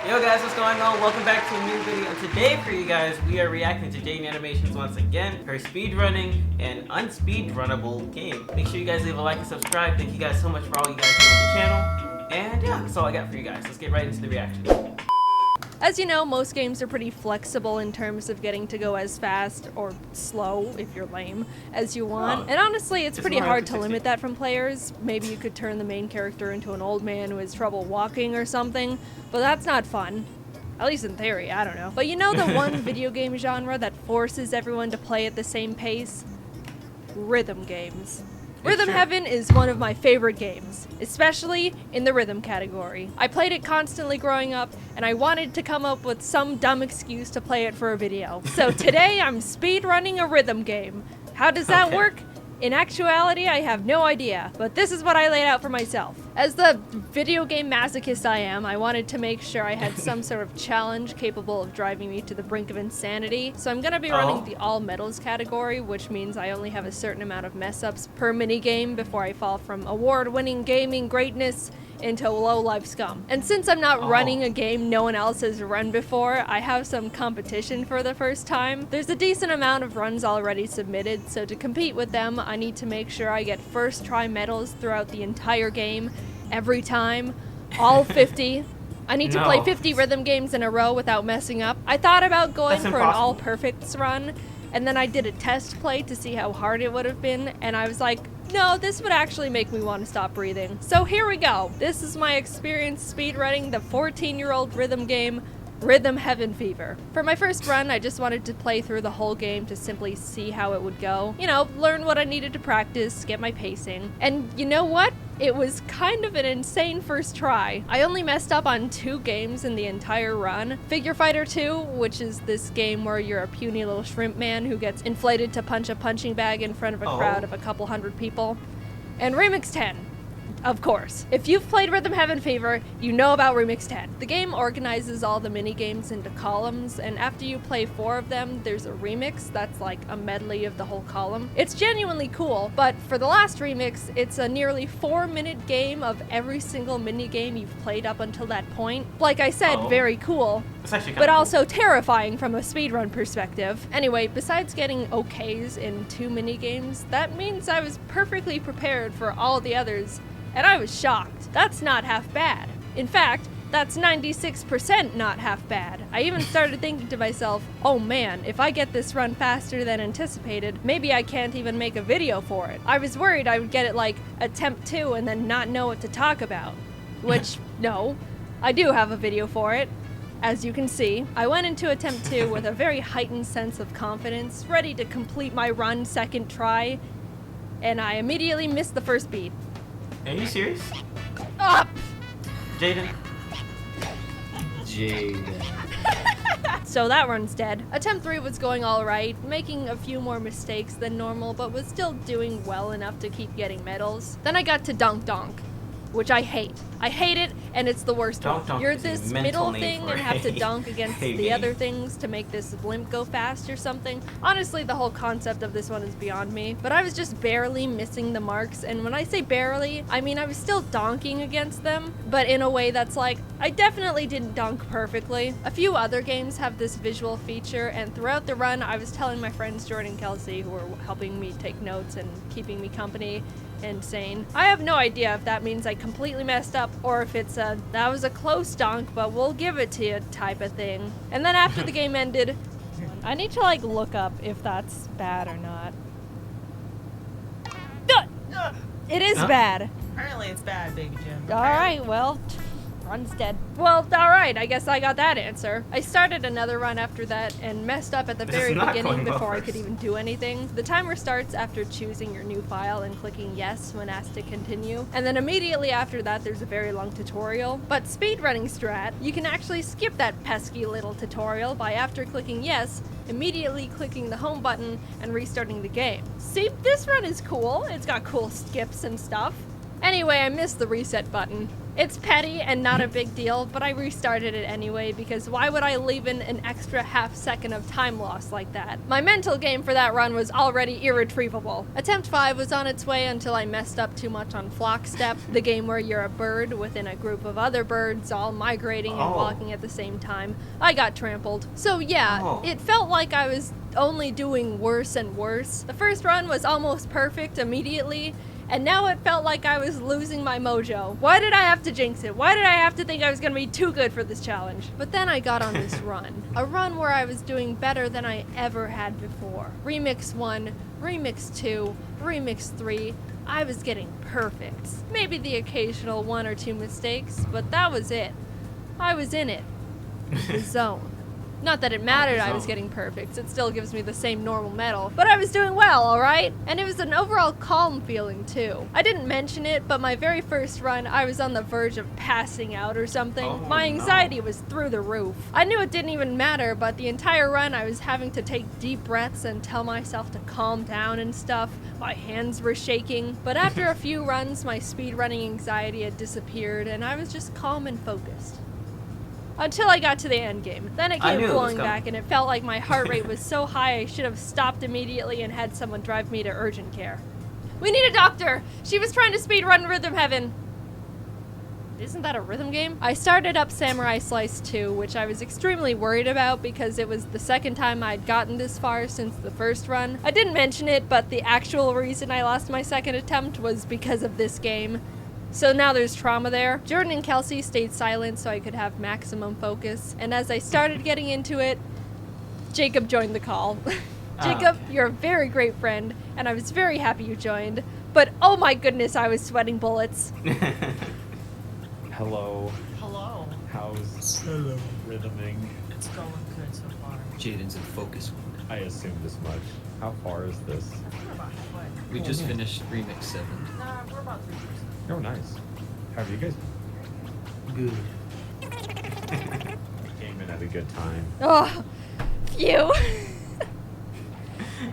Yo guys, what's going on? Welcome back to a new video. Today for you guys, we are reacting to Jane Animations once again, her speedrunning and unspeedrunnable game. Make sure you guys leave a like and subscribe. Thank you guys so much for all you guys do on the channel. And yeah, that's all I got for you guys. Let's get right into the reaction. As you know, most games are pretty flexible in terms of getting to go as fast, or slow, if you're lame, as you want. And honestly, it's pretty hard to limit that from players. Maybe you could turn the main character into an old man who has trouble walking or something, but that's not fun. At least in theory, I don't know. But you know the one video game genre that forces everyone to play at the same pace? Rhythm games. Rhythm Heaven is one of my favorite games, especially in the rhythm category. I played it constantly growing up, and I wanted to come up with some dumb excuse to play it for a video. So today I'm speedrunning a rhythm game. How does that work? In actuality, I have no idea, but this is what I laid out for myself. As the video game masochist I am, I wanted to make sure I had some sort of challenge capable of driving me to the brink of insanity. So I'm gonna be running the all medals category, which means I only have a certain amount of mess ups per minigame before I fall from award-winning gaming greatness into low-life scum. And since I'm not running a game no one else has run before, I have some competition for the first time. There's a decent amount of runs already submitted, so to compete with them, I need to make sure I get first try medals throughout the entire game, every time, all 50. I need to play 50 rhythm games in a row without messing up. I thought about going for an all perfects run, and then I did a test play to see how hard it would have been, and I was like, no, this would actually make me want to stop breathing. So here we go. This is my experience speedrunning the 14-year-old rhythm game, Rhythm Heaven Fever. For my first run, I just wanted to play through the whole game to simply see how it would go. You know, learn what I needed to practice, get my pacing. And you know what? It was kind of an insane first try. I only messed up on 2 games in the entire run. Figure Fighter 2, which is this game where you're a puny little shrimp man who gets inflated to punch a punching bag in front of a crowd of a couple hundred people. And Remix 10. Of course. If you've played Rhythm Heaven Fever, you know about Remix 10. The game organizes all the mini-games into columns, and after you play 4 of them, there's a remix that's like a medley of the whole column. It's genuinely cool, but for the last remix, it's a nearly 4-minute game of every single mini-game you've played up until that point. Like I said, very cool, but also terrifying from a speedrun perspective. Anyway, besides getting okays in 2 mini-games, that means I was perfectly prepared for all the others. And I was shocked. That's not half bad. In fact, that's 96% not half bad. I even started thinking to myself, oh man, if I get this run faster than anticipated, maybe I can't even make a video for it. I was worried I would get it like attempt 2 and then not know what to talk about. Which, no, I do have a video for it. As you can see, I went into attempt 2 with a very heightened sense of confidence, ready to complete my run second try, and I immediately missed the first beat. Are you serious? Jaden. So that run's dead. Attempt 3 was going alright, making a few more mistakes than normal, but was still doing well enough to keep getting medals. Then I got to Donk Donk, which I hate. I hate it, and it's the worst one. You're this middle thing and have to dunk against the other things to make this blimp go fast or something. Honestly, the whole concept of this one is beyond me, but I was just barely missing the marks, and when I say barely, I mean I was still donking against them, but in a way that's like, I definitely didn't dunk perfectly. A few other games have this visual feature, and throughout the run, I was telling my friends Jordan and Kelsey, who were helping me take notes and keeping me company, and saying, I have no idea if that means I completely messed up or if it's a, that was a close donk, but we'll give it to you type of thing. And then after the game ended, I need to like look up if that's bad or not. It is bad. Apparently it's bad, Baby Jim. Alright, well, run's dead. Well, alright, I guess I got that answer. I started another run after that and messed up at the very beginning before I could even do anything. The timer starts after choosing your new file and clicking yes when asked to continue. And then immediately after that, there's a very long tutorial. But speedrunning strat, you can actually skip that pesky little tutorial by after clicking yes, immediately clicking the home button and restarting the game. See, this run is cool. It's got cool skips and stuff. Anyway, I missed the reset button. It's petty and not a big deal, but I restarted it anyway because why would I leave in an extra half second of time loss like that? My mental game for that run was already irretrievable. Attempt 5 was on its way until I messed up too much on Flock Step, the game where you're a bird within a group of other birds all migrating and walking at the same time. I got trampled. So yeah, it felt like I was only doing worse and worse. The first run was almost perfect immediately, and now it felt like I was losing my mojo. Why did I have to jinx it? Why did I have to think I was gonna be too good for this challenge? But then I got on this run. A run where I was doing better than I ever had before. Remix 1, Remix 2, Remix 3, I was getting perfects. Maybe the occasional 1 or 2 mistakes, but that was it. I was in it. The zone. Not that it mattered I was getting perfects, it still gives me the same normal medal, but I was doing well, alright? And it was an overall calm feeling too. I didn't mention it, but my very first run, I was on the verge of passing out or something. My anxiety was through the roof. I knew it didn't even matter, but the entire run I was having to take deep breaths and tell myself to calm down and stuff. My hands were shaking, but after a few runs, my speedrunning anxiety had disappeared and I was just calm and focused. Until I got to the end game. Then it came flowing back and it felt like my heart rate was so high I should have stopped immediately and had someone drive me to urgent care. We need a doctor! She was trying to speedrun Rhythm Heaven! Isn't that a rhythm game? I started up Samurai Slice 2, which I was extremely worried about because it was the second time I'd gotten this far since the first run. I didn't mention it, but the actual reason I lost my second attempt was because of this game. So now there's trauma there. Jordan and Kelsey stayed silent so I could have maximum focus. And as I started getting into it, Jacob joined the call. Jacob, you're a very great friend, and I was very happy you joined. But oh my goodness, I was sweating bullets. Hello. Hello. How's rhythming? It's going good so far. Jaden's in focus mode. I assumed as much. How far is this? We're about halfway. We just finished Remix 7. Nah, we're about 3%. Oh, nice. How have you guys Good. came in at a good time? Oh, phew.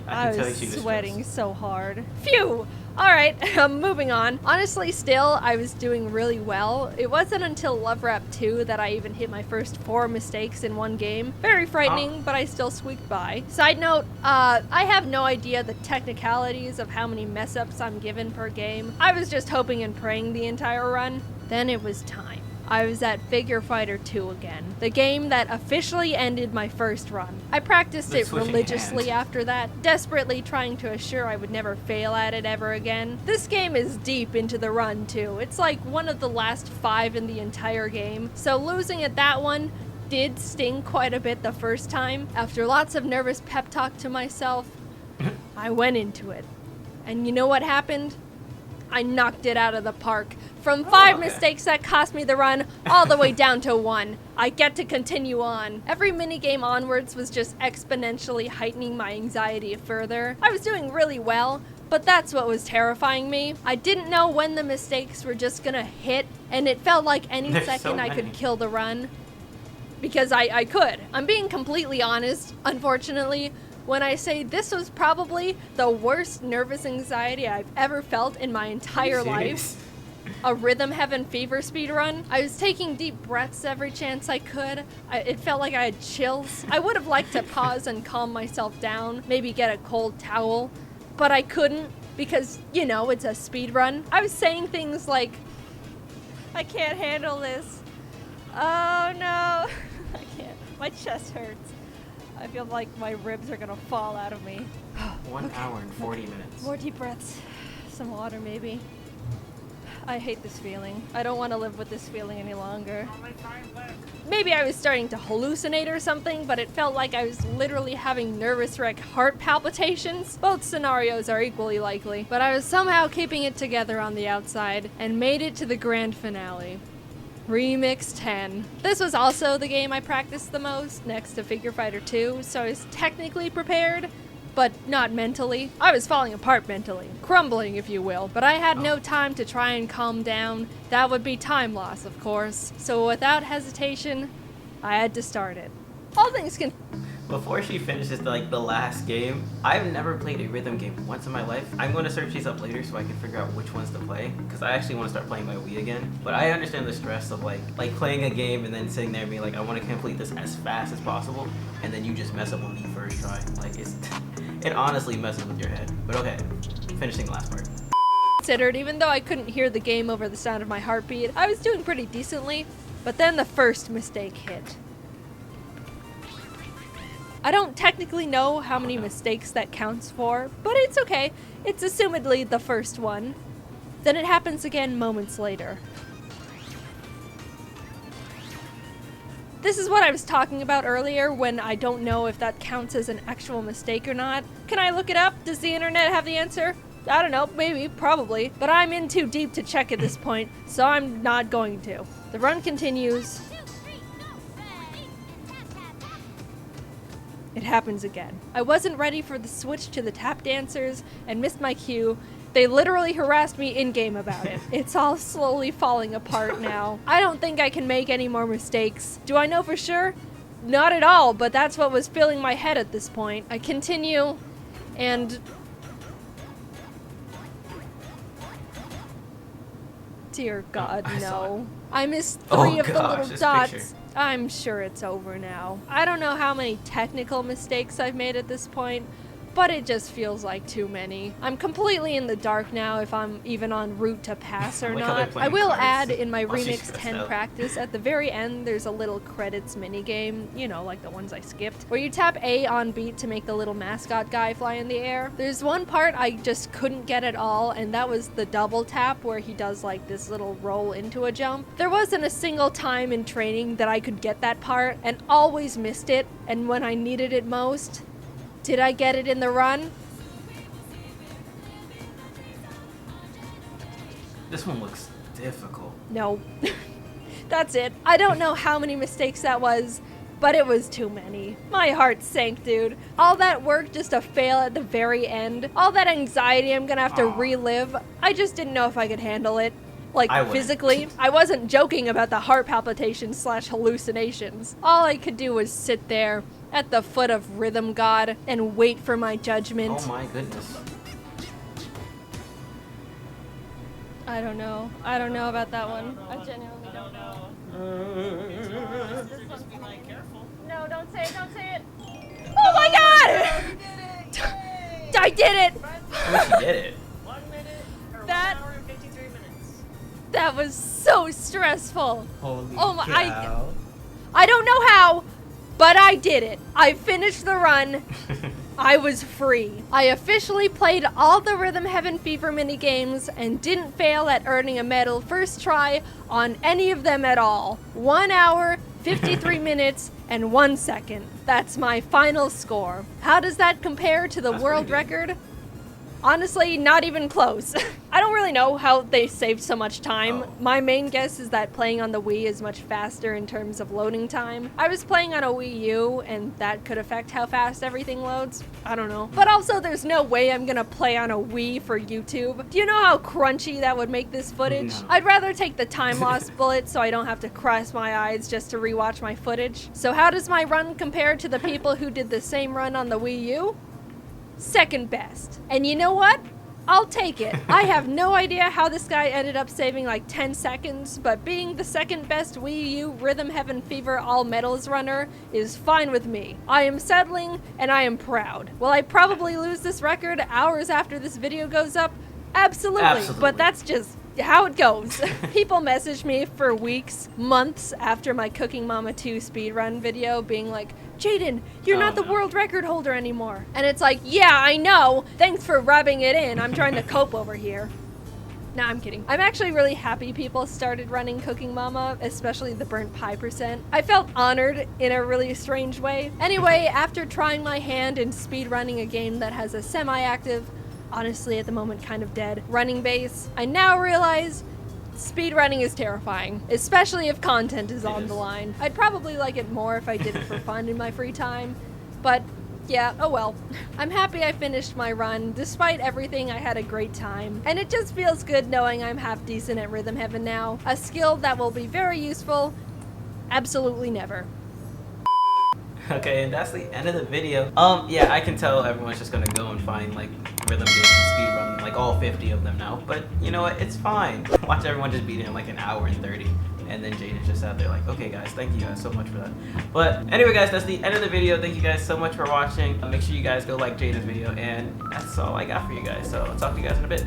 I can tell was she was sweating so hard. Phew! Alright, moving on. Honestly, still, I was doing really well. It wasn't until Love Rap 2 that I even hit my first 4 mistakes in one game. Very frightening, but I still squeaked by. Side note, I have no idea the technicalities of how many mess-ups I'm given per game. I was just hoping and praying the entire run. Then it was time. I was at Figure Fighter 2 again, the game that officially ended my first run. I practiced it religiously after that, desperately trying to assure I would never fail at it ever again. This game is deep into the run too. It's like one of the last 5 in the entire game, so losing at that one did sting quite a bit the first time. After lots of nervous pep talk to myself, I went into it. And you know what happened? I knocked it out of the park. From 5 mistakes that cost me the run, all the way down to 1. I get to continue on. Every minigame onwards was just exponentially heightening my anxiety further. I was doing really well, but that's what was terrifying me. I didn't know when the mistakes were just gonna hit, and it felt like any second I could kill the run. Because I could. I'm being completely honest, unfortunately, when I say this was probably the worst nervous anxiety I've ever felt in my entire life. A Rhythm Heaven fever speedrun. I was taking deep breaths every chance I could. It felt like I had chills. I would have liked to pause and calm myself down, maybe get a cold towel, but I couldn't because, you know, it's a speedrun. I was saying things like, I can't handle this. Oh no, I can't. My chest hurts. I feel like my ribs are gonna fall out of me. 1 hour and 40 minutes. More deep breaths. Some water, maybe. I hate this feeling. I don't want to live with this feeling any longer. Maybe I was starting to hallucinate or something, but it felt like I was literally having nervous wreck heart palpitations. Both scenarios are equally likely, but I was somehow keeping it together on the outside and made it to the grand finale. Remix 10. This was also the game I practiced the most, next to Figure Fighter 2, so I was technically prepared, but not mentally. I was falling apart mentally, crumbling if you will, but I had no time to try and calm down. That would be time loss, of course, so without hesitation, I had to start it. All things Before she finishes like the last game, I've never played a rhythm game once in my life. I'm going to search these up later so I can figure out which ones to play, because I actually want to start playing my Wii again. But I understand the stress of like playing a game and then sitting there and being like, I want to complete this as fast as possible, and then you just mess up on the first try. Like it honestly messes with your head. But okay, finishing the last part. Considered, even though I couldn't hear the game over the sound of my heartbeat, I was doing pretty decently, but then the first mistake hit. I don't technically know how many mistakes that counts for, but it's okay. It's assumedly the first one. Then it happens again moments later. This is what I was talking about earlier when I don't know if that counts as an actual mistake or not. Can I look it up? Does the internet have the answer? I don't know, maybe, probably, but I'm in too deep to check at this point, so I'm not going to. The run continues. It happens again. I wasn't ready for the switch to the tap dancers and missed my cue. They literally harassed me in-game about it. It's all slowly falling apart now. I don't think I can make any more mistakes. Do I know for sure? Not at all, but that's what was filling my head at this point. I continue, and... Dear God, no. I missed 3 of the little dots. I'm sure it's over now. I don't know how many technical mistakes I've made at this point, but it just feels like too many. I'm completely in the dark now if I'm even en route to pass or not. I will add in my Remix 10 practice, at the very end there's a little credits minigame, you know, like the ones I skipped, where you tap A on beat to make the little mascot guy fly in the air. There's one part I just couldn't get at all, and that was the double tap where he does like this little roll into a jump. There wasn't a single time in training that I could get that part, and always missed it, and when I needed it most, did I get it in the run? This one looks difficult. No. That's it. I don't know how many mistakes that was, but it was too many. My heart sank, dude. All that work just to fail at the very end. All that anxiety I'm gonna have to relive. I just didn't know if I could handle it. Like, physically. I wasn't joking about the heart palpitations / hallucinations. All I could do was sit there at the foot of Rhythm God and wait for my judgment. Oh my goodness. I don't know. I don't know about that one. I genuinely don't know. Just be like, careful. No, don't say it, don't say it. Oh my God! I did it! How much you did it? 1 minute, or That- 1 hour and 53 minutes. That was so stressful. Holy Oh my- cow. I don't know how, but I did it. I finished the run. I was free. I officially played all the Rhythm Heaven Fever minigames and didn't fail at earning a medal first try on any of them at all. 1 hour, 53 minutes, and 1 second. That's my final score. How does that compare to the world record? Honestly, not even close. I don't really know how they saved so much time. My main guess is that playing on the Wii is much faster in terms of loading time. I was playing on a Wii U, and that could affect how fast everything loads. I don't know. But also, there's no way I'm gonna play on a Wii for YouTube. Do you know how crunchy that would make this footage? No. I'd rather take the time loss bullet so I don't have to cross my eyes just to rewatch my footage. So how does my run compare to the people who did the same run on the Wii U? Second best. And you know what? I'll take it. I have no idea how this guy ended up saving like 10 seconds, but being the second best Wii U Rhythm Heaven Fever all medals runner is fine with me. I am settling and I am proud. Will I probably lose this record hours after this video goes up? Absolutely. But that's just how it goes. People message me for weeks, months after my Cooking Mama 2 speedrun video being like, Jaden, you're not the world record holder anymore. And it's like, yeah, I know. Thanks for rubbing it in. I'm trying to cope over here. Nah, I'm kidding. I'm actually really happy people started running Cooking Mama, especially the burnt pie %. I felt honored in a really strange way. Anyway, after trying my hand in speedrunning a game that has a semi-active, honestly at the moment kind of dead, running base, I now realize speedrunning is terrifying, especially if content is on the line. I'd probably like it more if I did it for fun in my free time, but yeah, oh well. I'm happy I finished my run. Despite everything, I had a great time, and it just feels good knowing I'm half decent at Rhythm Heaven now, a skill that will be very useful absolutely never. Okay, and that's the end of the video. Yeah, I can tell everyone's just gonna go and find like rhythm games and speedrun like all 50 of them now. But you know what? It's fine. Watch everyone just beat it in like an hour and 30. And then Jaden's just out there like, okay guys, thank you guys so much for that. But anyway guys, that's the end of the video. Thank you guys so much for watching. Make sure you guys go like Jaden's video, and that's all I got for you guys. So I'll talk to you guys in a bit.